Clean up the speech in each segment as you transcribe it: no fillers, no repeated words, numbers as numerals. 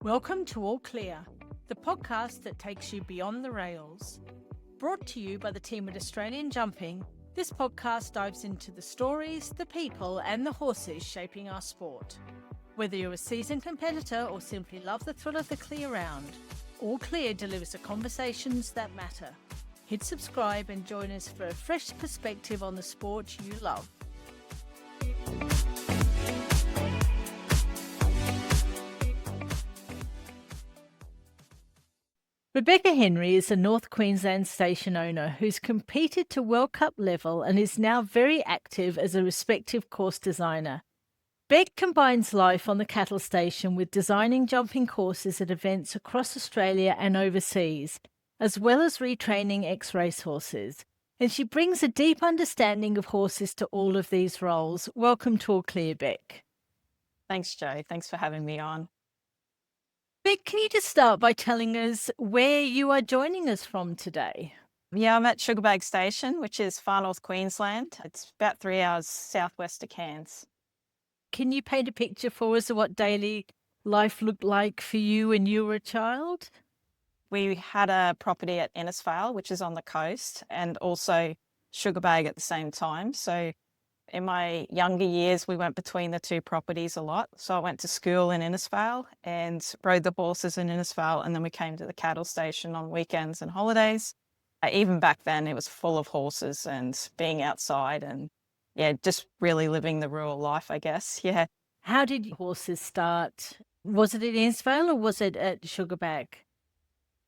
Welcome to All Clear, the podcast that takes you beyond the rails. Brought to you by the team at Australian Jumping, this podcast dives into the stories, the people, and the horses shaping our sport. Whether you're a seasoned competitor or simply love the thrill of the clear round, All Clear delivers the conversations that matter. Hit subscribe and join us for a fresh perspective on the sport you love. Rebecca Henry is a North Queensland station owner who's competed to World Cup level and is now very active as a respective course designer. Beck combines life on the cattle station with designing jumping courses at events across Australia and overseas, as well as retraining ex-racehorses. And she brings a deep understanding of horses to all of these roles. Welcome to All Clear, Beck. Thanks, Jo. Thanks for having me on. Beck, can you just start by telling us where you are joining us from today? Yeah, I'm at Sugarbag Station, which is Far North Queensland. It's about 3 hours southwest of Cairns. Can you paint a picture for us of what daily life looked like for you when you were a child? We had a property at Innisfail, which is on the coast, and also Sugarbag at the same time. So in my younger years, we went between the two properties a lot. So I went to school in Innisfail and rode the horses in Innisfail, and then we came to the cattle station on weekends and holidays. Even back then, it was full of horses and being outside and, yeah, just really living the rural life, I guess. Yeah. How did horses start? Was it at Innisfail or was it at Sugarbag?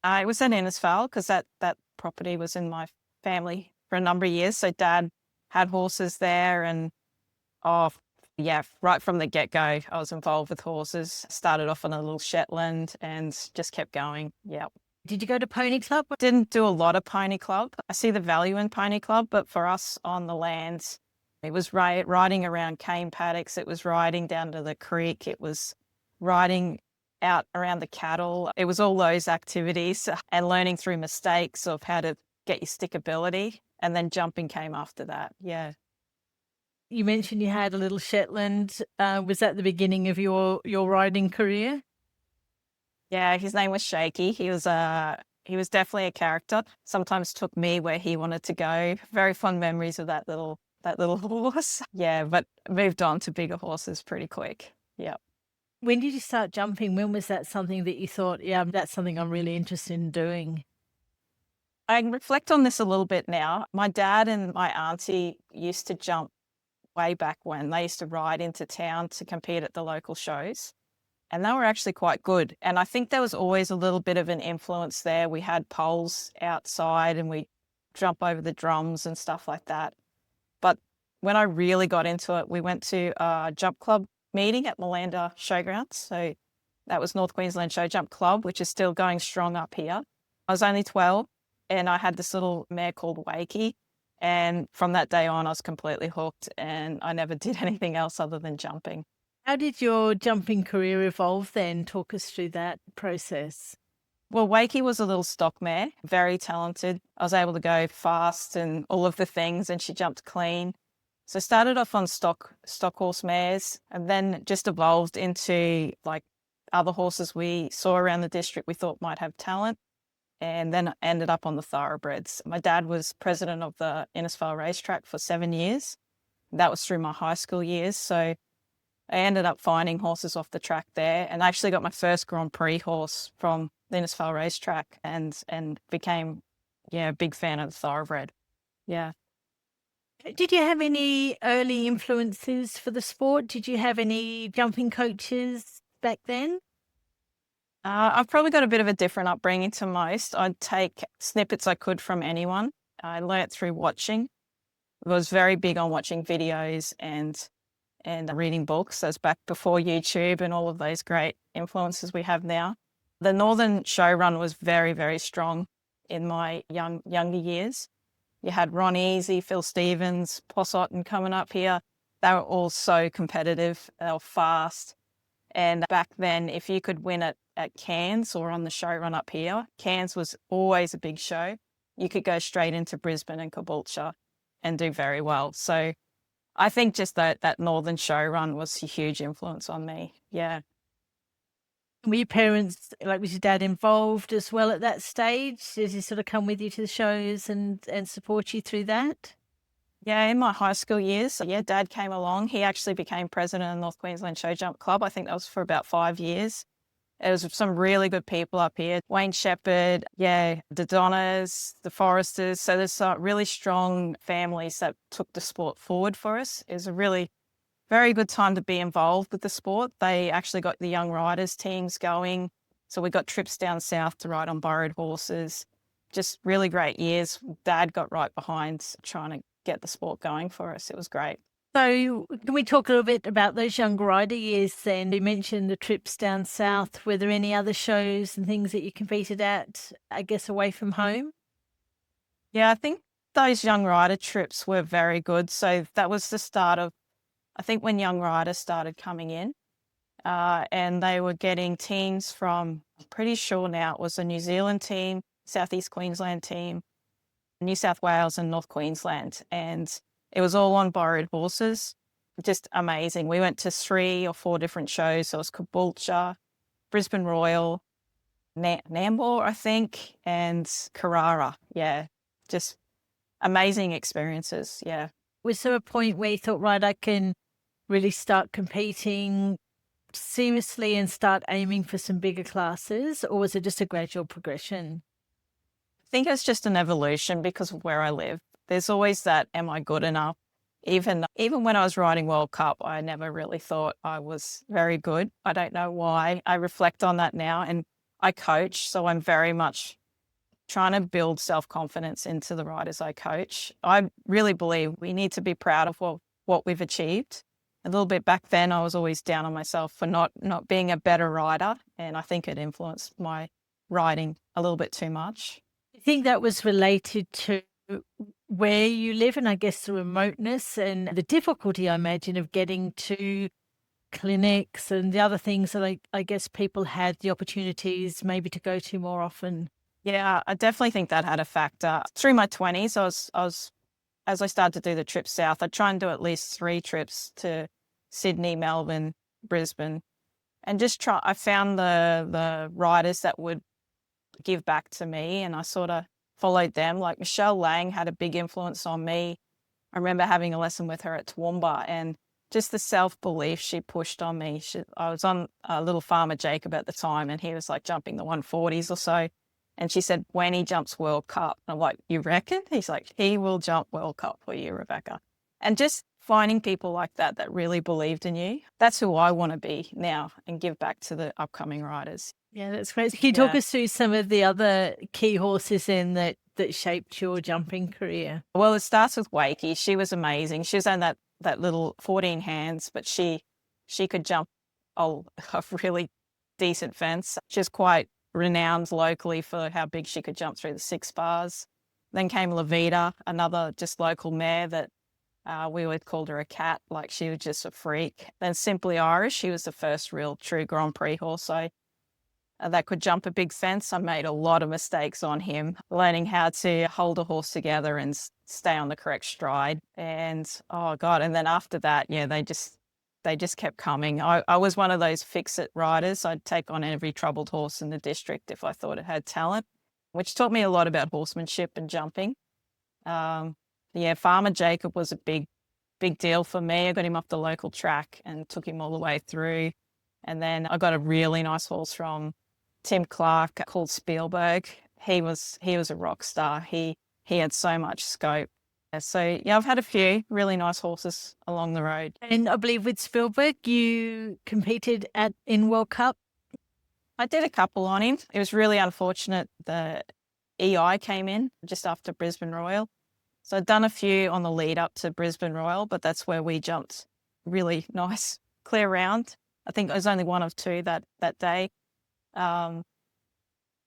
It was at Innisfail because that property was in my family for a number of years. So Dad had horses there and, right from the get-go, I was involved with horses. Started off on a little Shetland and just kept going. Yeah. Did you go to Pony Club? Didn't do a lot of Pony Club. I see the value in Pony Club, but for us on the lands, it was riding around cane paddocks. It was riding down to the creek. It was riding out around the cattle. It was all those activities and learning through mistakes of how to get your stickability. And then jumping came after that. Yeah. You mentioned you had a little Shetland. Was that the beginning of your riding career? Yeah, his name was Shaky. He was definitely a character. Sometimes took me where he wanted to go. Very fond memories of that little horse. Yeah, but moved on to bigger horses pretty quick. Yeah. When did you start jumping? When was that something that you thought, yeah, that's something I'm really interested in doing? I reflect on this a little bit now. My dad and my auntie used to jump way back when. They used to ride into town to compete at the local shows, and they were actually quite good. And I think there was always a little bit of an influence there. We had poles outside and we jump over the drums and stuff like that. But when I really got into it, we went to a jump club meeting at Malanda Showgrounds. So that was North Queensland Show Jump Club, which is still going strong up here. I was only 12. And I had this little mare called Wakey. And from that day on, I was completely hooked and I never did anything else other than jumping. How did your jumping career evolve then? Talk us through that process. Well, Wakey was a little stock mare, very talented. I was able to go fast and all of the things, and she jumped clean. So I started off on stock horse mares and then just evolved into like other horses we saw around the district we thought might have talent. And then ended up on the Thoroughbreds. My dad was president of the Innisfail racetrack for 7 years. That was through my high school years. So I ended up finding horses off the track there, and I actually got my first Grand Prix horse from the Innisfail racetrack and became, a big fan of the Thoroughbred. Yeah. Did you have any early influences for the sport? Did you have any jumping coaches back then? I've probably got a bit of a different upbringing to most. I'd take snippets I could from anyone. I learnt through watching. I was very big on watching videos and reading books. That's back before YouTube and all of those great influences we have now. The Northern Show run was very, very strong in my younger years. You had Ron Easy, Phil Stevens, Possotten coming up here. They were all so competitive. They were fast. And back then, if you could win at Cairns or on the show run up here, Cairns was always a big show. You could go straight into Brisbane and Caboolture and do very well. So I think just that Northern show run was a huge influence on me. Yeah. Were your parents, like, was your dad involved as well at that stage? Does he sort of come with you to the shows and support you through that? Yeah, in my high school years, so yeah, Dad came along. He actually became president of the North Queensland Show Jump Club. I think that was for about 5 years. There was some really good people up here. Wayne Shepherd, yeah, the Donners, the Foresters. So there's really strong families that took the sport forward for us. It was a really very good time to be involved with the sport. They actually got the young riders teams going. So we got trips down south to ride on borrowed horses. Just really great years. Dad got right behind trying to get the sport going for us. It was great. So can we talk a little bit about those young rider years then? You mentioned the trips down south. Were there any other shows and things that you competed at, I guess, away from home? Yeah, I think those young rider trips were very good. So that was the start of, I think, when young riders started coming in, and they were getting teams from, I'm pretty sure now it was a New Zealand team, Southeast Queensland team, New South Wales and North Queensland. And it was all on borrowed horses. Just amazing. We went to 3 or 4 different shows. So it was Caboolture, Brisbane Royal, Nambour, I think, and Carrara. Yeah, just amazing experiences. Yeah. Was there a point where you thought, right, I can really start competing seriously and start aiming for some bigger classes, or was it just a gradual progression? I think it's just an evolution because of where I live. There's always that, am I good enough? Even when I was riding World Cup, I never really thought I was very good. I don't know why. I reflect on that now, and I coach, so I'm very much trying to build self-confidence into the riders I coach. I really believe we need to be proud of what we've achieved. A little bit back then, I was always down on myself for not being a better rider, and I think it influenced my riding a little bit too much. I think that was related to where you live and I guess the remoteness and the difficulty, I imagine, of getting to clinics and the other things that I guess people had the opportunities maybe to go to more often. Yeah, I definitely think that had a factor. Through my 20s, as I started to do the trip south, I'd try and do at least 3 trips to Sydney, Melbourne, Brisbane, and just try. I found the riders that would give back to me, and I sort of followed them. Like Michelle Lang had a big influence on me. I remember having a lesson with her at Toowoomba, and just the self-belief she pushed on me. I was on a little farmer Jacob at the time, and he was like jumping the 140s or so. And she said, when he jumps World Cup, I'm like, you reckon? He's like, he will jump World Cup for you, Rebecca. And just finding people like that that really believed in you, that's who I want to be now and give back to the upcoming riders. Yeah, that's great. Can you talk Yeah. us through some of the other key horses in that shaped your jumping career? Well, it starts with Wakey. She was amazing. She was on that little 14 hands, but she could jump a really decent fence. She's quite renowned locally for how big she could jump through the 6 bars. Then came Levita, another just local mare that we always called her a cat, like she was just a freak. Then Simply Irish, she was the first real true Grand Prix horse that could jump a big fence. I made a lot of mistakes on him, learning how to hold a horse together and stay on the correct stride. And oh God, and then after that, yeah, they just kept coming. I was one of those fix-it riders. I'd take on every troubled horse in the district if I thought it had talent, which taught me a lot about horsemanship and jumping. Yeah, Farmer Jacob was a big deal for me. I got him off the local track and took him all the way through. And then I got a really nice horse from Tim Clark called Spielberg. He was a rock star. He had so much scope. So yeah, I've had a few really nice horses along the road. And I believe with Spielberg, you competed in World Cup. I did a couple on him. It was really unfortunate the EI came in just after Brisbane Royal. So I'd done a few on the lead up to Brisbane Royal, but that's where we jumped really nice, clear round. I think it was only one of 2 that day. And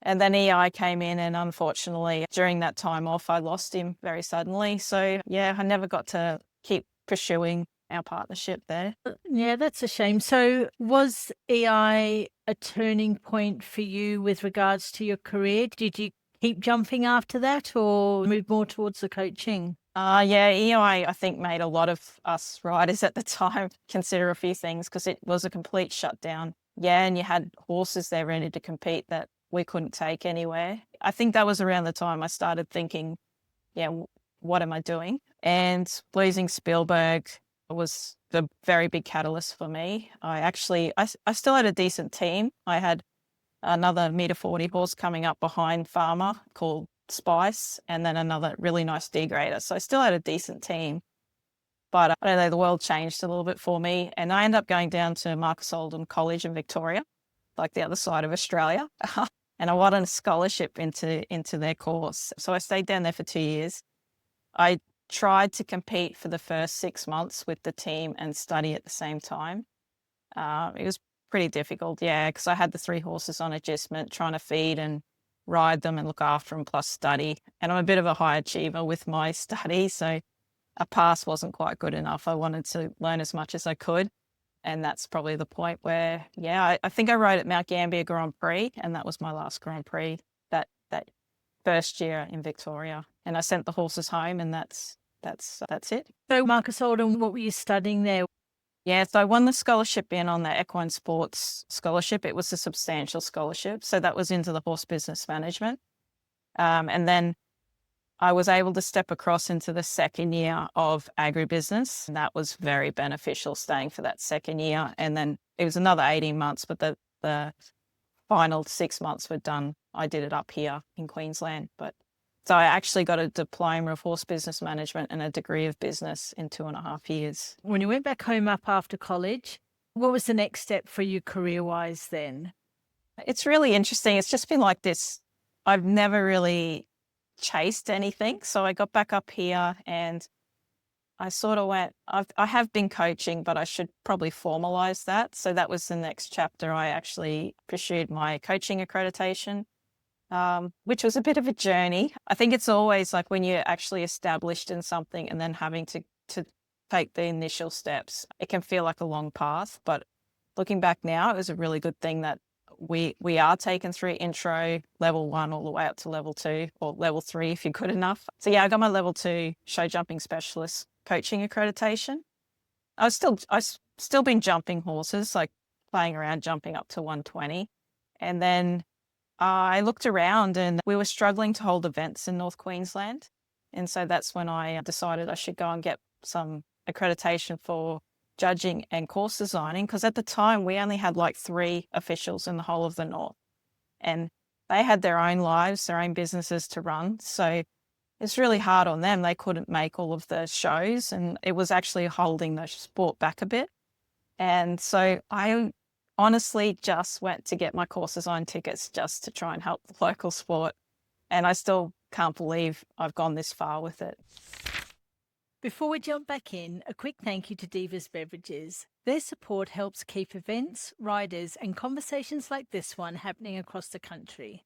then EI came in, and unfortunately, during that time off, I lost him very suddenly. So yeah, I never got to keep pursuing our partnership there. Yeah, that's a shame. So was EI a turning point for you with regards to your career? Did you keep jumping after that or move more towards the coaching? Yeah, EI, I think, made a lot of us riders at the time consider a few things because it was a complete shutdown. and you had horses there ready to compete that we couldn't take anywhere. I think that was around the time I started thinking, what am I doing? And losing Spielberg was the very big catalyst for me. I still had a decent team. I had another meter 40 horse coming up behind Farmer called Spice, and then another really nice degrader. So I still had a decent team. But I don't know, the world changed a little bit for me. And I ended up going down to Marcus Oldham College in Victoria, like the other side of Australia. And I won a scholarship into their course. So I stayed down there for 2 years. I tried to compete for the first 6 months with the team and study at the same time. It was pretty difficult, because I had the 3 horses on adjustment, trying to feed and ride them and look after them, plus study. And I'm a bit of a high achiever with my study, so a pass wasn't quite good enough. I wanted to learn as much as I could. And that's probably the point where, I think I rode at Mount Gambier Grand Prix, and that was my last Grand Prix that first year in Victoria. And I sent the horses home, and that's it. So Marcus Oldham, what were you studying there? Yeah, so I won the scholarship in on the equine sports scholarship. It was a substantial scholarship. So that was into the horse business management. And then I was able to step across into the second year of agribusiness. And that was very beneficial, staying for that second year. And then it was another 18 months, but the final 6 months were done. I did it up here in Queensland. So I actually got a diploma of horse business management and a degree of business in 2.5 years. When you went back home up after college, what was the next step for you career-wise then? It's really interesting. It's just been like this. I've never really chased anything. So I got back up here and I sort of went, I have been coaching, but I should probably formalize that. So that was the next chapter. I actually pursued my coaching accreditation, which was a bit of a journey. I think it's always like when you're actually established in something and then having to take the initial steps, it can feel like a long path. But looking back now, it was a really good thing that we are taken through intro, level 1, all the way up to level 2 or level 3 if you're good enough. So I got my level 2 show jumping specialist coaching accreditation. I've still been jumping horses, like playing around, jumping up to 120. And then I looked around and we were struggling to hold events in North Queensland. And so that's when I decided I should go and get some accreditation for judging and course designing, because at the time we only had like 3 officials in the whole of the North. And they had their own lives, their own businesses to run. So it's really hard on them. They couldn't make all of the shows, and it was actually holding the sport back a bit. And so I honestly just went to get my course design tickets just to try and help the local sport. And I still can't believe I've gone this far with it. Before we jump back in, a quick thank you to Divas Beverages. Their support helps keep events, riders, and conversations like this one happening across the country.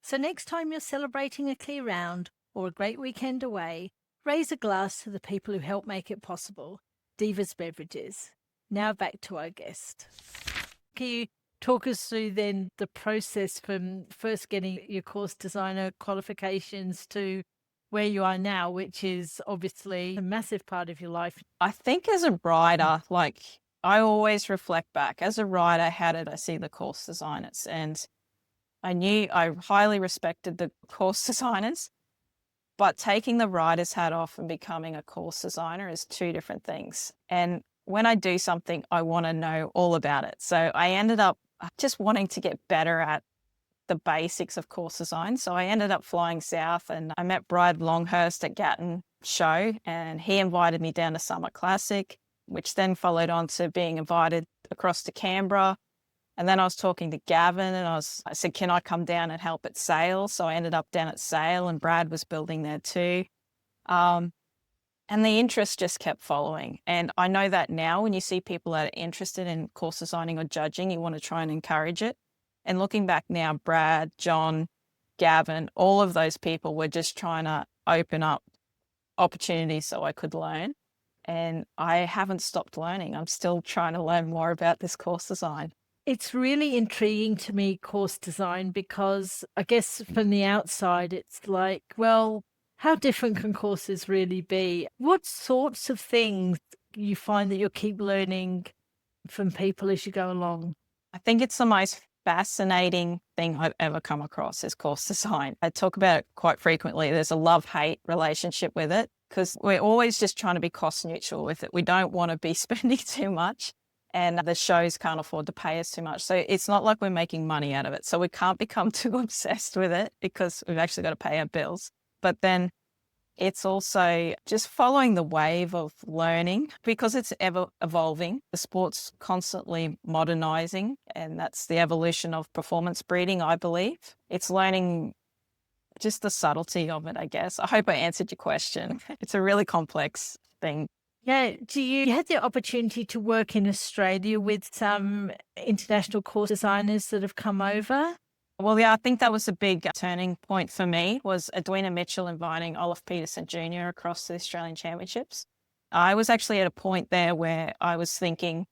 So next time you're celebrating a clear round or a great weekend away, raise a glass to the people who help make it possible. Divas Beverages. Now back to our guest. Can you talk us through then the process from first getting your course designer qualifications to where you are now, which is obviously a massive part of your life? I think as a rider, like I always reflect back as a rider, how did I see the course designers? And I highly respected the course designers, but taking the rider's hat off and becoming a course designer is 2 different things. And when I do something, I want to know all about it. So I ended up just wanting to get better at the basics of course design. So I ended up flying south and I met Brad Longhurst at Gatton Show, and he invited me down to Summer Classic, which then followed on to being invited across to Canberra. And then I was talking to Gavin and I said, can I come down and help at Sale? So I ended up down at Sale and Brad was building there too. And the interest just kept following. And I know that now when you see people that are interested in course designing or judging, you want to try and encourage it. And looking back now, Brad, John, Gavin, all of those people were just trying to open up opportunities so I could learn. And I haven't stopped learning. I'm still trying to learn more about this course design. It's really intriguing to me, course design, because I guess from the outside, it's like, well, how different can courses really be? What sorts of things you find that you'll keep learning from people as you go along? I think it's the most fascinating thing I've ever come across is course design. I talk about it quite frequently. There's a love-hate relationship with it because we're always just trying to be cost neutral with it. We don't want to be spending too much, and the shows can't afford to pay us too much. So it's not like we're making money out of it. So we can't become too obsessed with it because we've actually got to pay our bills. But then it's also just following the wave of learning because it's ever evolving. The sport's constantly modernizing, and that's the evolution of performance breeding, I believe. It's learning just the subtlety of it, I guess. I hope I answered your question. It's a really complex thing. Yeah. You had the opportunity to work in Australia with some international course designers that have come over? Well, yeah, I think that was a big turning point for me was Edwina Mitchell inviting Olaf Peterson Jr. across the Australian Championships. I was actually at a point there where I was thinking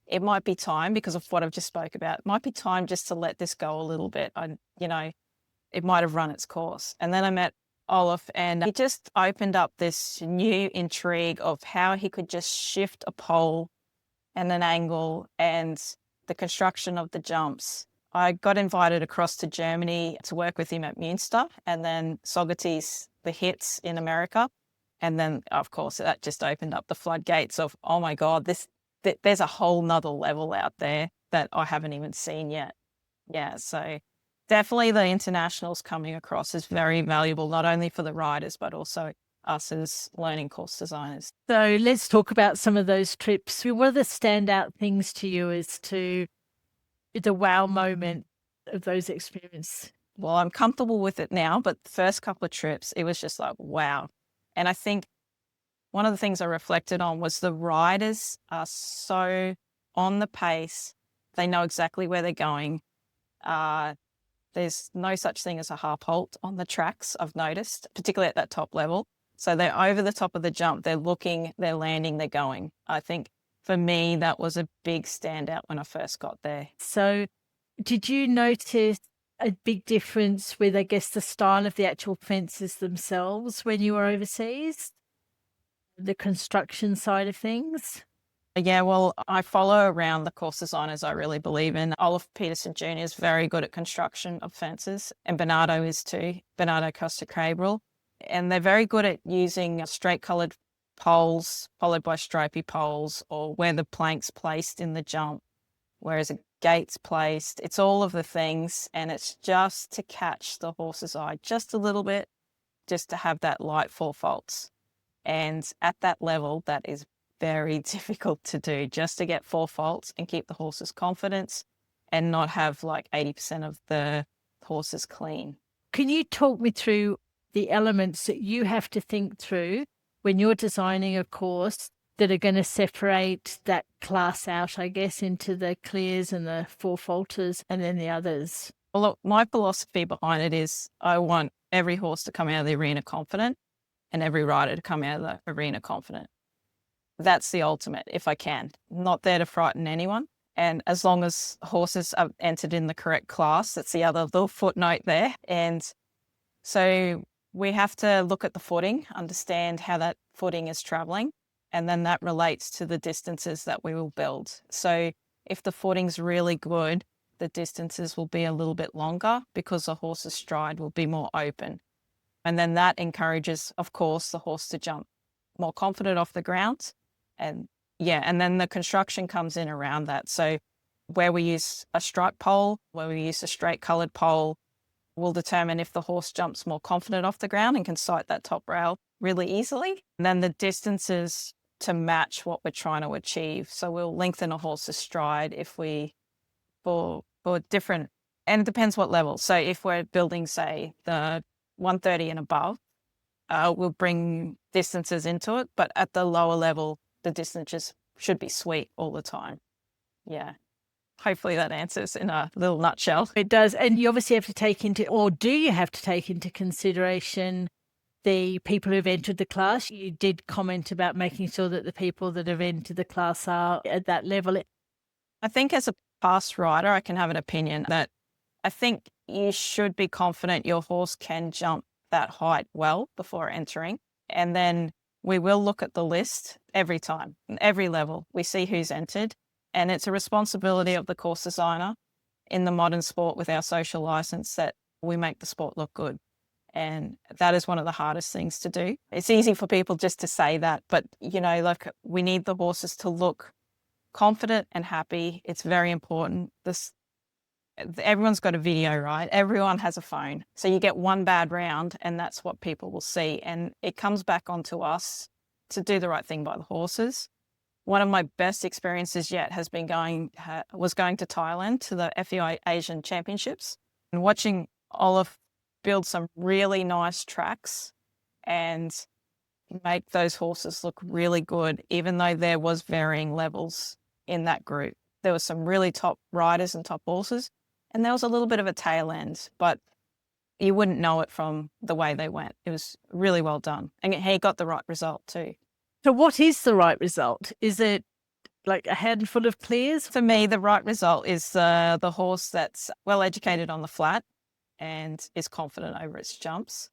it might be time because of what I've just spoke about. It might be time just to let this go a little bit. It might have run its course. And then I met Olaf and he just opened up this new intrigue of how he could just shift a pole and an angle and the construction of the jumps. I got invited across to Germany to work with him at Munster and then Socrates, the hits in America. And then, of course, that just opened up the floodgates of, oh my God, there's a whole nother level out there that I haven't even seen yet. Yeah, so definitely the internationals coming across is very valuable, not only for the riders, but also us as learning course designers. So let's talk about some of those trips. What are the standout things to you as to the wow moment of those experiences? Well, I'm comfortable with it now, but the first couple of trips, it was just like, wow. And I think one of the things I reflected on was the riders are so on the pace. They know exactly where they're going. There's no such thing as a half halt on the tracks, I've noticed, particularly at that top level. So they're over the top of the jump, they're looking, they're landing, they're going. I think for me, that was a big standout when I first got there. So did you notice a big difference with, I guess, the style of the actual fences themselves when you were overseas? The construction side of things? Yeah, well, I follow around the course designers I really believe in. Olaf Peterson Jr. is very good at construction of fences, and Bernardo is too, Bernardo Costa Cabral. And they're very good at using straight coloured poles followed by stripy poles, or where the plank's placed in the jump, whereas a gate's placed. It's all of the things, and it's just to catch the horse's eye just a little bit, just to have that light four faults. And at that level, that is very difficult to do, just to get four faults and keep the horse's confidence and not have like 80% of the horses clean. Can you talk me through the elements that you have to think through when you're designing a course that are going to separate that class out, I guess, into the clears and the four faulters and then the others? Well, look, my philosophy behind it is I want every horse to come out of the arena confident and every rider to come out of the arena confident. That's the ultimate, if I can. I'm not there to frighten anyone. And as long as horses are entered in the correct class, that's the other little footnote there. And so we have to look at the footing, understand how that footing is traveling, and then that relates to the distances that we will build. So if the footing's really good, the distances will be a little bit longer because the horse's stride will be more open. And then that encourages, of course, the horse to jump more confident off the ground. And then the construction comes in around that. So where we use a stripe pole, where we use a straight coloured pole, will determine if the horse jumps more confident off the ground and can sight that top rail really easily. And then the distances to match what we're trying to achieve. So we'll lengthen a horse's stride if we, for different, and it depends what level. So if we're building, say, the 130 and above, we'll bring distances into it. But at the lower level, the distances should be sweet all the time. Yeah. Hopefully that answers in a little nutshell. It does. And you obviously have to take into, or do you have to take into consideration the people who've entered the class? You did comment about making sure that the people that have entered the class are at that level. I think as a past rider, I can have an opinion that I think you should be confident your horse can jump that height well before entering. And then we will look at the list every time, every level. We see who's entered. And it's a responsibility of the course designer in the modern sport with our social license that we make the sport look good. And that is one of the hardest things to do. It's easy for people just to say that, but like we need the horses to look confident and happy. It's very important. Everyone's got a video, right? Everyone has a phone. So you get one bad round and that's what people will see. And it comes back onto us to do the right thing by the horses. One of my best experiences yet was going to Thailand to the FEI Asian Championships and watching Olaf build some really nice tracks and make those horses look really good, even though there was varying levels in that group. There was some really top riders and top horses, and there was a little bit of a tail end, but you wouldn't know it from the way they went. It was really well done. And he got the right result too. So what is the right result? Is it like a handful of clears? For me, the right result is the horse that's well educated on the flat and is confident over its jumps.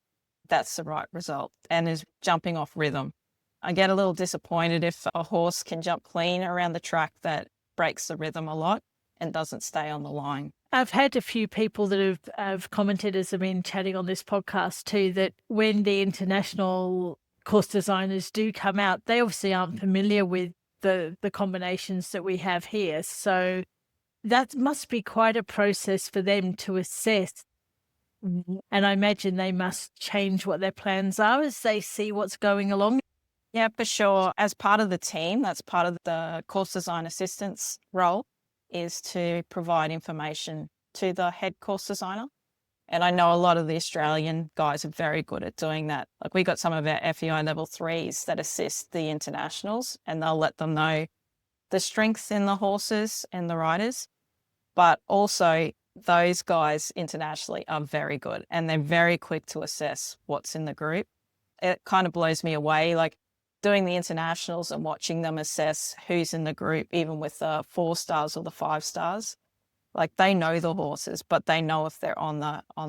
That's the right result, and is jumping off rhythm. I get a little disappointed if a horse can jump clean around the track that breaks the rhythm a lot and doesn't stay on the line. I've had a few people that have commented as I've been chatting on this podcast too, that when the international course designers do come out, they obviously aren't familiar with the combinations that we have here. So that must be quite a process for them to assess. And I imagine they must change what their plans are as they see what's going along. Yeah, for sure. As part of the team, that's part of the course design assistant's role, is to provide information to the head course designer. And I know a lot of the Australian guys are very good at doing that. Like we got some of our FEI Level 3s that assist the internationals, and they'll let them know the strengths in the horses and the riders. But also those guys internationally are very good, and they're very quick to assess what's in the group. It kind of blows me away, like doing the internationals and watching them assess who's in the group, even with the 4 stars or the 5 stars. Like they know the horses, but they know if they're on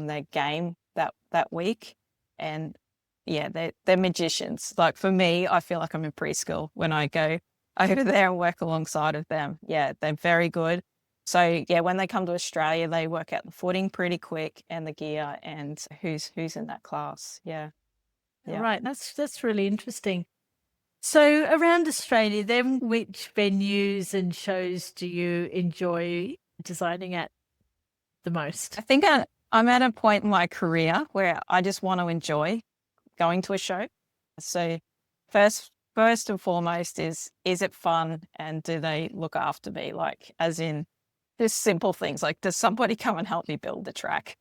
their game that week. And yeah, they're magicians. Like for me, I feel like I'm in preschool when I go over there and work alongside of them. Yeah, they're very good. So yeah, when they come to Australia, they work out the footing pretty quick and the gear and who's in that class. Yeah. Right. That's really interesting. So around Australia, then which venues and shows do you enjoy designing at the most? I think I'm at a point in my career where I just want to enjoy going to a show. So first and foremost is it fun and do they look after me? Like as in just simple things like, does somebody come and help me build the track?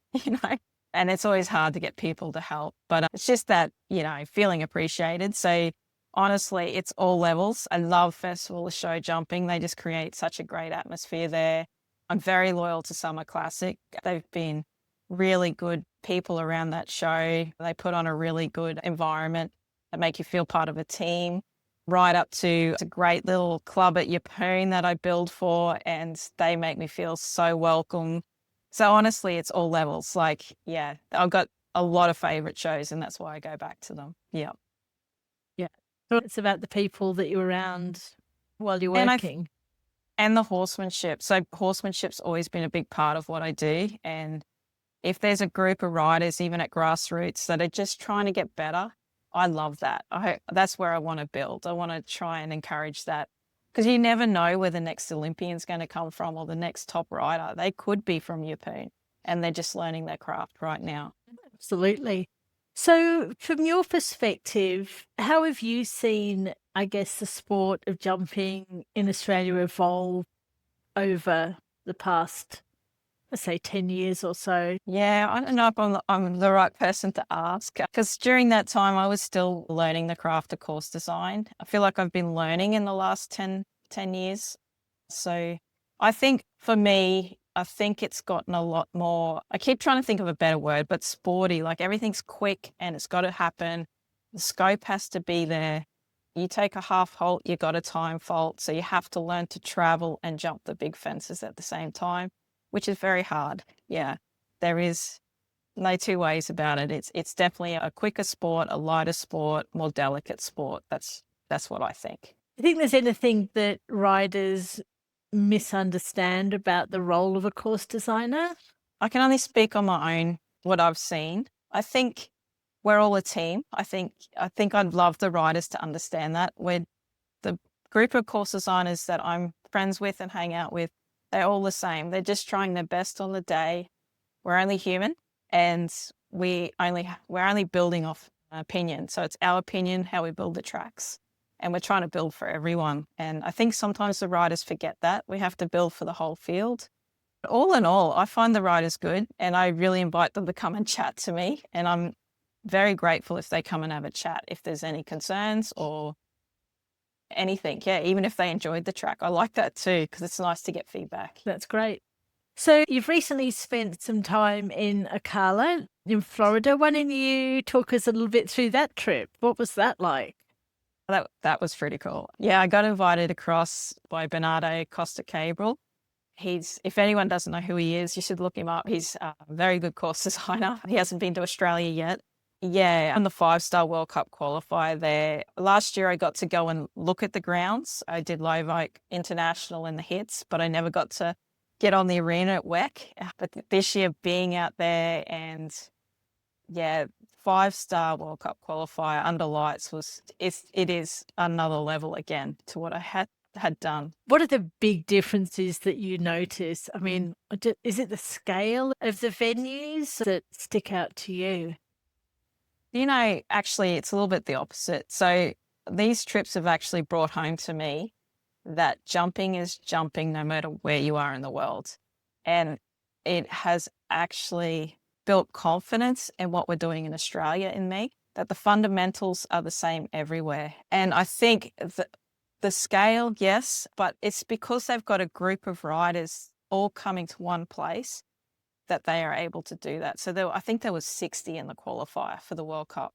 And it's always hard to get people to help, but it's just that, feeling appreciated. So honestly, it's all levels. I love festival of show jumping. They just create such a great atmosphere there. I'm very loyal to Summer Classic. They've been really good people around that show. They put on a really good environment that make you feel part of a team. Right up to a great little club at Yeppoon that I build for, and they make me feel so welcome. So honestly, it's all levels. Like, yeah, I've got a lot of favorite shows and that's why I go back to them. Yeah. Yeah. So it's about the people that you're around while you're working. And the horsemanship. So horsemanship's always been a big part of what I do. And if there's a group of riders, even at grassroots, that are just trying to get better, I love that. That's where I want to build. I want to try and encourage that, because you never know where the next Olympian's going to come from or the next top rider. They could be from Yeppoon and they're just learning their craft right now. Absolutely. So from your perspective, how have you seen, I guess, the sport of jumping in Australia evolve over the past, let's say, 10 years or so? Yeah, I don't know if I'm the right person to ask, because during that time I was still learning the craft of course design. I feel like I've been learning in the last 10 years. So I think for me, I think it's gotten a lot more, I keep trying to think of a better word, but sporty. Like everything's quick and it's got to happen. The scope has to be there. You take a half halt, you got a time fault. So you have to learn to travel and jump the big fences at the same time, which is very hard. Yeah, there is no two ways about it. It's definitely a quicker sport, a lighter sport, more delicate sport. That's what I think. I think there's anything that riders misunderstand about the role of a course designer? I can only speak on my own, what I've seen. I think we're all a team. I think I'd love the riders to understand that. We're the group of course designers that I'm friends with and hang out with, they're all the same. They're just trying their best on the day. We're only human, and we're only building off opinion. So it's our opinion how we build the tracks, and we're trying to build for everyone. And I think sometimes the riders forget that we have to build for the whole field. But all in all, I find the riders good, and I really invite them to come and chat to me. And I'm very grateful if they come and have a chat if there's any concerns or anything. Yeah, even if they enjoyed the track, I like that too because it's nice to get feedback. That's great. So you've recently spent some time in Ocala in Florida. Why don't you talk us a little bit through that trip? What was that like? That was pretty cool. Yeah, I got invited across by Bernardo Costa Cabral. If anyone doesn't know who he is, you should look him up. He's a very good course designer. He hasn't been to Australia yet. Yeah, I'm the 5-star World Cup qualifier there. Last year I got to go and look at the grounds. I did Live Oak International and the hits, but I never got to get on the arena at WEC. But this year being out there and yeah, 5-star World Cup qualifier under lights it is another level again to what I had done. What are the big differences that you notice? I mean, is it the scale of the venues that stick out to you? Actually, it's a little bit the opposite. So these trips have actually brought home to me that jumping is jumping no matter where you are in the world. And it has actually built confidence in what we're doing in Australia in me, that the fundamentals are the same everywhere. And I think the scale, yes, but it's because they've got a group of riders all coming to one place that they are able to do that. So I think there was 60 in the qualifier for the World Cup.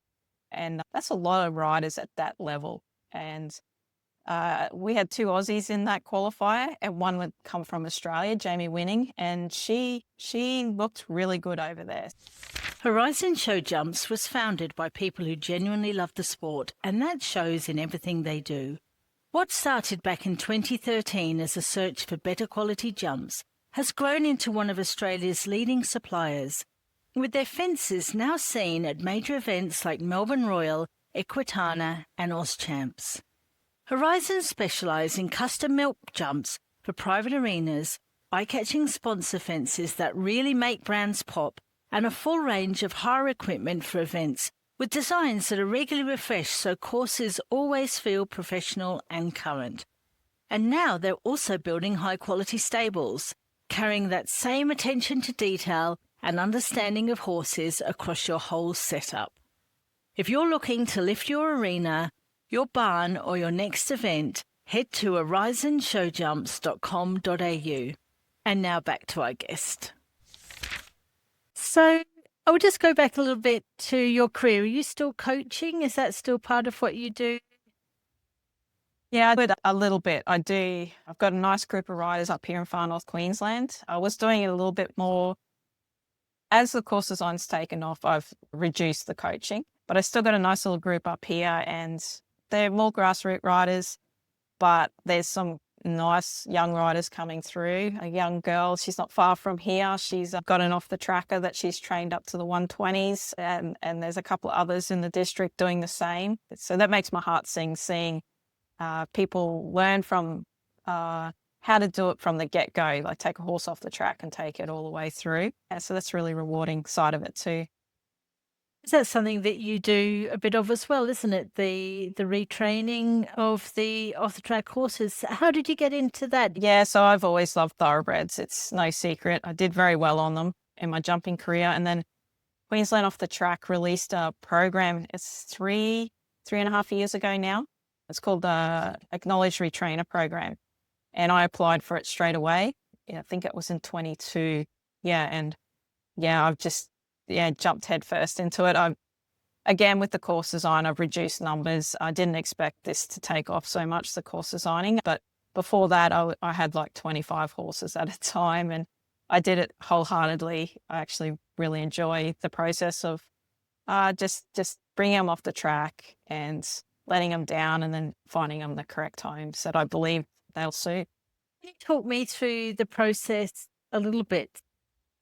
And that's a lot of riders at that level. And we had 2 Aussies in that qualifier, and one would come from Australia, Jamie Winning, and she looked really good over there. Horizon Show Jumps was founded by people who genuinely love the sport, and that shows in everything they do. What started back in 2013 as a search for better quality jumps has grown into one of Australia's leading suppliers, with their fences now seen at major events like Melbourne Royal, Equitana and AusChamps. Horizon specialise in custom milk jumps for private arenas, eye-catching sponsor fences that really make brands pop, and a full range of hire equipment for events, with designs that are regularly refreshed so courses always feel professional and current. And now they're also building high-quality stables, carrying that same attention to detail and understanding of horses across your whole setup. If you're looking to lift your arena, your barn or your next event, head to horizonshowjumps.com.au. And now back to our guest. So I will just go back a little bit to your career. Are you still coaching? Is that still part of what you do? Yeah, I do a little bit. I do. I've got a nice group of riders up here in Far North Queensland. I was doing it a little bit more. As the course design's taken off, I've reduced the coaching, but I still got a nice little group up here, and they're more grassroots riders, but there's some nice young riders coming through. A young girl, she's not far from here. She's got an off the tracker that she's trained up to the 120s, and there's a couple of others in the district doing the same. So that makes my heart sing, seeing people learn from how to do it from the get-go, like take a horse off the track and take it all the way through. And so that's a really rewarding side of it too. Is that something that you do a bit of as well, isn't it? The retraining of the off-the-track horses. How did you get into that? Yeah, so I've always loved thoroughbreds. It's no secret. I did very well on them in my jumping career. And then Queensland Off the Track released a program. It's 3.5 years ago now. It's called the Acknowledged Retrainer Program. And I applied for it straight away. Yeah, I think it was in 22. Yeah, and yeah, I've just jumped headfirst into it. Again, with the course design, I've reduced numbers. I didn't expect this to take off so much, the course designing. But before that, I had like 25 horses at a time, and I did it wholeheartedly. I actually really enjoy the process of just bringing them off the track and letting them down and then finding them the correct homes that I believe they'll suit. Can you talk me through the process a little bit?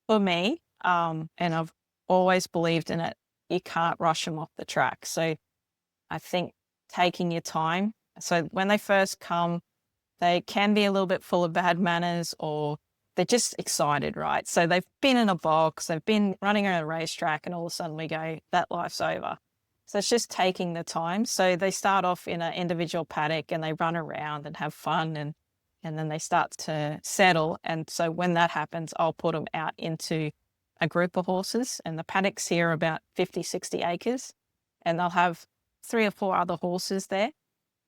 For me, and I've always believed in it, you can't rush them off the track. So I think taking your time. So when they first come, they can be a little bit full of bad manners or they're just excited, right? So they've been in a box, they've been running around a racetrack, and all of a sudden we go, that life's over. So it's just taking the time. So they start off in an individual paddock and they run around and have fun and then they start to settle. And so when that happens, I'll put them out into a group of horses. And the paddocks here are about 50, 60 acres. And they'll have 3 or 4 other horses there.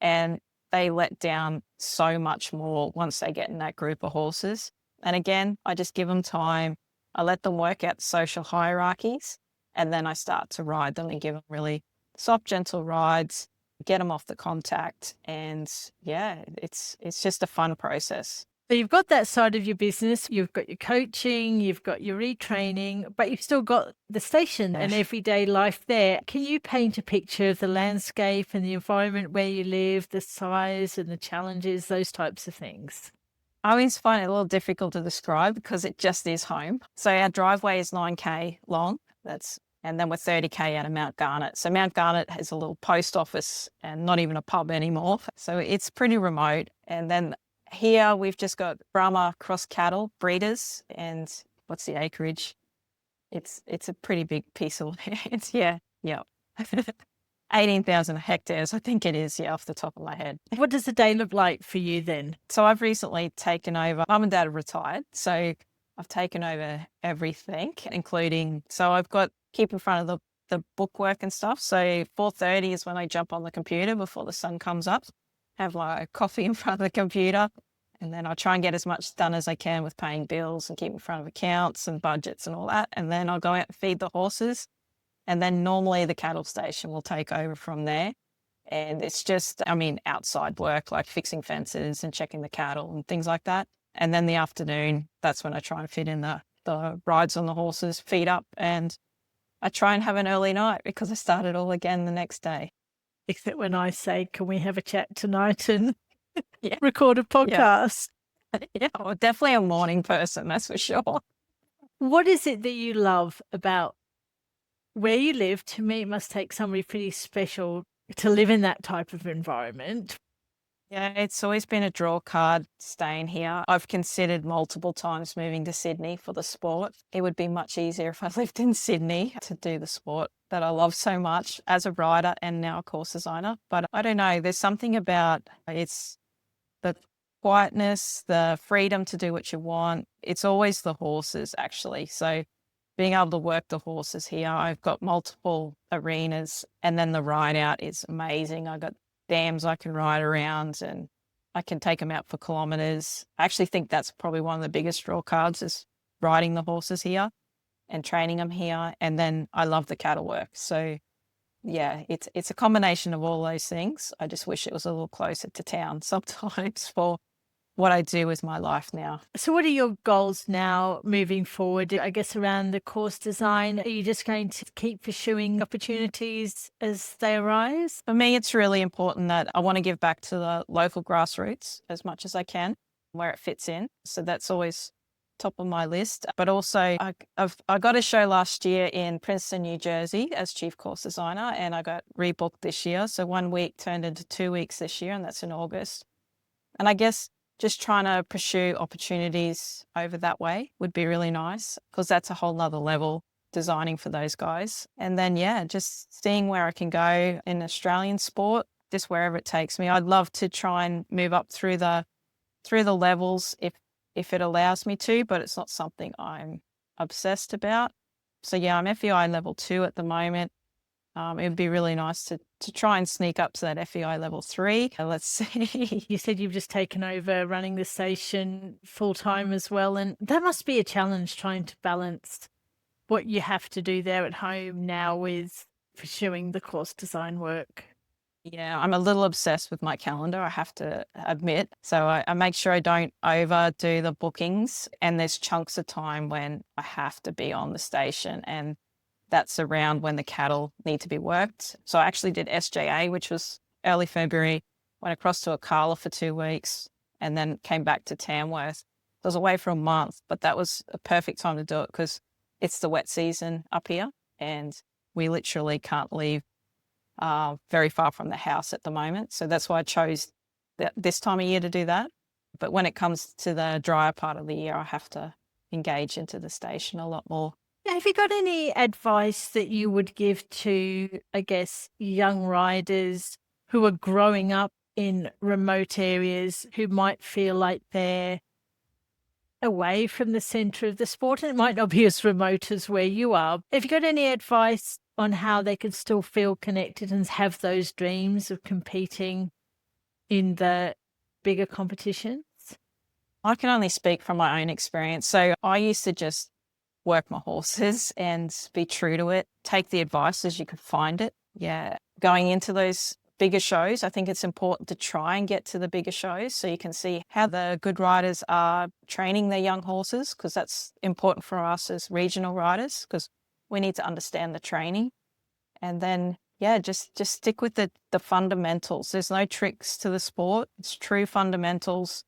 And they let down so much more once they get in that group of horses. And again, I just give them time. I let them work out the social hierarchies. And then I start to ride them and give them really soft, gentle rides, get them off the contact. And yeah, it's just a fun process. So you've got that side of your business, you've got your coaching, you've got your retraining, but you've still got the station and everyday life there. Can you paint a picture of the landscape and the environment where you live, the size and the challenges, those types of things? I always find it a little difficult to describe because it just is home. So our driveway is 9K long. And then we're 30K out of Mount Garnet. So Mount Garnet has a little post office and not even a pub anymore. So it's pretty remote. And then here we've just got Brahma cross cattle breeders. And what's the acreage? It's a pretty big piece of it's 18,000 hectares, I think it is, off the top of my head. What does the day look like for you then? So I've recently taken over. Mum and Dad are retired, so I've taken over everything, including, so I've got keep in front of the bookwork and stuff. So 4:30 is when I jump on the computer before the sun comes up, have like a coffee in front of the computer, and then I'll try and get as much done as I can with paying bills and keep in front of accounts and budgets and all that. And then I'll go out and feed the horses. And then normally the cattle station will take over from there. And it's just, outside work, like fixing fences and checking the cattle and things like that. And then the afternoon, that's when I try and fit in the rides on the horses, feed up, and I try and have an early night because I start it all again the next day. Except when I say, can we have a chat tonight and record a podcast? Yeah, well, definitely a morning person, that's for sure. What is it that you love about where you live? To me, it must take somebody pretty special to live in that type of environment. Yeah, it's always been a draw card staying here. I've considered multiple times moving to Sydney for the sport. It would be much easier if I lived in Sydney to do the sport that I love so much as a rider and now a course designer. But I don't know, there's something about it's the quietness, the freedom to do what you want. It's always the horses, actually. So being able to work the horses here, I've got multiple arenas, and then the ride out is amazing. I've got dams I can ride around and I can take them out for kilometres. I actually think that's probably one of the biggest draw cards is riding the horses here and training them here. And then I love the cattle work. So yeah, it's a combination of all those things. I just wish it was a little closer to town sometimes for what I do with my life now. So what are your goals now moving forward? I guess around the course design, are you just going to keep pursuing opportunities as they arise? For me, it's really important that I want to give back to the local grassroots as much as I can, where it fits in. So that's always top of my list. But also, I got a show last year in Princeton, New Jersey as chief course designer, and I got rebooked this year. So 1 week turned into 2 weeks this year, and that's in August. And I guess just trying to pursue opportunities over that way would be really nice because that's a whole nother level designing for those guys. And then, just seeing where I can go in Australian sport, just wherever it takes me. I'd love to try and move up through the levels if it allows me to, but it's not something I'm obsessed about. So I'm FEI Level 2 at the moment. It would be really nice to try and sneak up to that FEI Level 3. Let's see. You said you've just taken over running the station full-time as well, and that must be a challenge trying to balance what you have to do there at home now with pursuing the course design work. Yeah, I'm a little obsessed with my calendar, I have to admit. So I make sure I don't overdo the bookings, and there's chunks of time when I have to be on the station, and that's around when the cattle need to be worked. So I actually did SJA, which was early February, went across to Ocala for 2 weeks, and then came back to Tamworth. I was away for a month, but that was a perfect time to do it because it's the wet season up here and we literally can't leave very far from the house at the moment. So that's why I chose this time of year to do that. But when it comes to the drier part of the year, I have to engage into the station a lot more. Have you got any advice that you would give to, I guess, young riders who are growing up in remote areas who might feel like they're away from the centre of the sport, and it might not be as remote as where you are? Have you got any advice on how they can still feel connected and have those dreams of competing in the bigger competitions? I can only speak from my own experience. So I used to just work my horses and be true to it, take the advice as you could find it. Yeah. Going into those bigger shows, I think it's important to try and get to the bigger shows so you can see how the good riders are training their young horses, because that's important for us as regional riders, because we need to understand the training. And then, just stick with the fundamentals. There's no tricks to the sport. It's true fundamentals,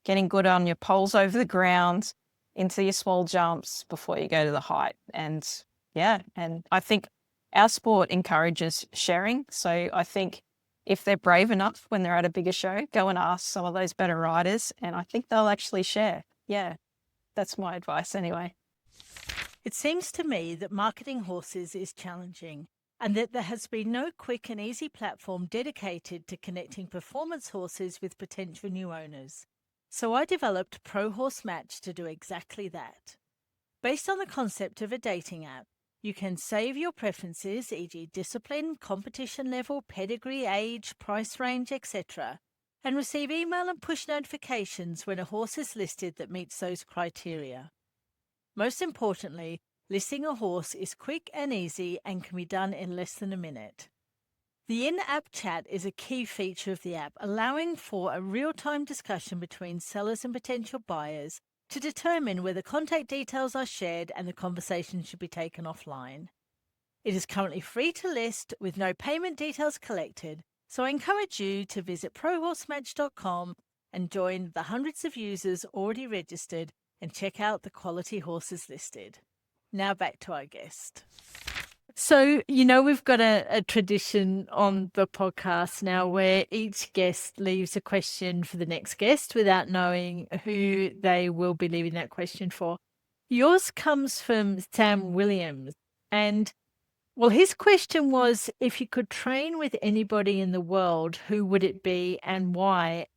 getting good on your poles over the ground, into your small jumps before you go to the height. And I think our sport encourages sharing. So I think if they're brave enough when they're at a bigger show, go and ask some of those better riders, and I think they'll actually share. Yeah, that's my advice anyway. It seems to me that marketing horses is challenging, and that there has been no quick and easy platform dedicated to connecting performance horses with potential new owners. So I developed Pro Horse Match to do exactly that. Based on the concept of a dating app, you can save your preferences, e.g. discipline, competition level, pedigree, age, price range, etc., and receive email and push notifications when a horse is listed that meets those criteria. Most importantly, listing a horse is quick and easy and can be done in less than a minute. The in-app chat is a key feature of the app, allowing for a real-time discussion between sellers and potential buyers to determine whether contact details are shared and the conversation should be taken offline. It is currently free to list with no payment details collected, so I encourage you to visit prohorsematch.com and join the hundreds of users already registered and check out the quality horses listed. Now back to our guest. So, we've got a tradition on the podcast now where each guest leaves a question for the next guest without knowing who they will be leaving that question for. Yours comes from Sam Williams. And, well, his question was, if you could train with anybody in the world, who would it be and why?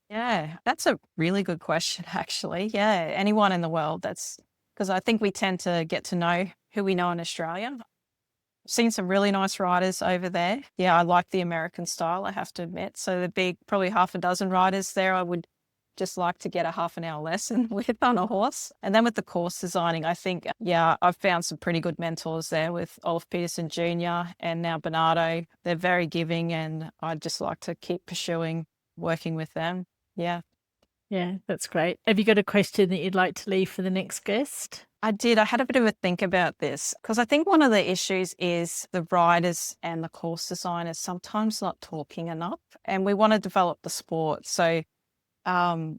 Yeah, that's a really good question, actually. Yeah, anyone in the world. That's because I think we tend to get to know who we know in Australia. I've seen some really nice riders over there. Yeah, I like the American style, I have to admit. So the big, probably half a dozen riders there, I would just like to get a half an hour lesson with on a horse. And then with the course designing, I think, I've found some pretty good mentors there with Olaf Peterson Jr. and now Bernardo. They're very giving, and I'd just like to keep pursuing working with them. Yeah. Yeah, that's great. Have you got a question that you'd like to leave for the next guest? I did. I had a bit of a think about this because I think one of the issues is the riders and the course designers sometimes not talking enough, and we want to develop the sport. So, and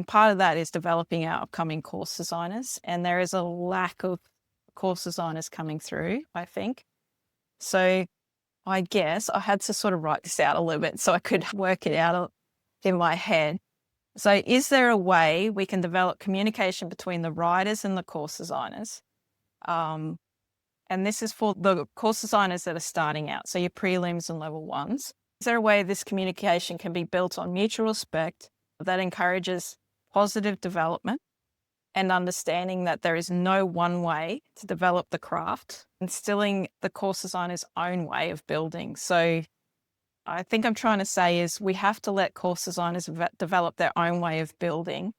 part of that is developing our upcoming course designers, and there is a lack of course designers coming through, I think. So I guess I had to sort of write this out a little bit so I could work it out in my head. So is there a way we can develop communication between the riders and the course designers? And this is for the course designers that are starting out, so your prelims and level ones. Is there a way this communication can be built on mutual respect that encourages positive development and understanding that there is no one way to develop the craft, instilling the course designer's own way of building? So I think I'm trying to say is we have to let course designers develop their own way of building,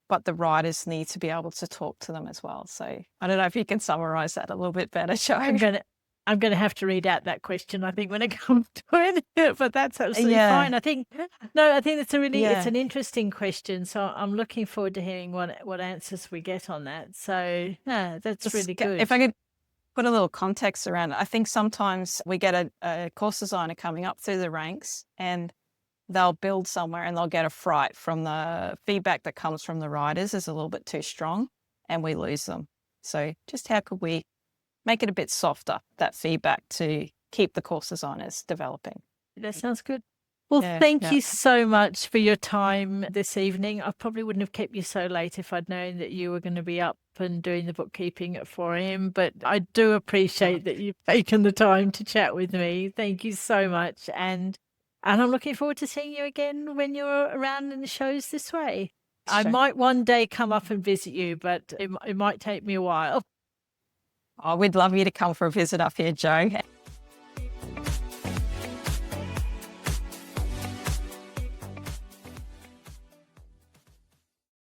but the riders need to be able to talk to them as well. So I don't know if you can summarize that a little bit better, Jo. I'm going to have to read out that question, I think, when it comes to it, but that's absolutely fine. I think it's it's an interesting question. So I'm looking forward to hearing what answers we get on that. So that's really good. If I could put a little context around it, I think sometimes we get a course designer coming up through the ranks and they'll build somewhere and they'll get a fright from the feedback that comes from the riders is a little bit too strong and we lose them. So just how could we make it a bit softer, that feedback, to keep the course designers developing? That sounds good. Well, thank you so much for your time this evening. I probably wouldn't have kept you so late if I'd known that you were going to be up and doing the bookkeeping at 4 a.m. But I do appreciate that you've taken the time to chat with me. Thank you so much. And I'm looking forward to seeing you again when you're around in the shows this way. Sure. I might one day come up and visit you, but it might take me a while. Oh, we'd love you to come for a visit up here, Jo.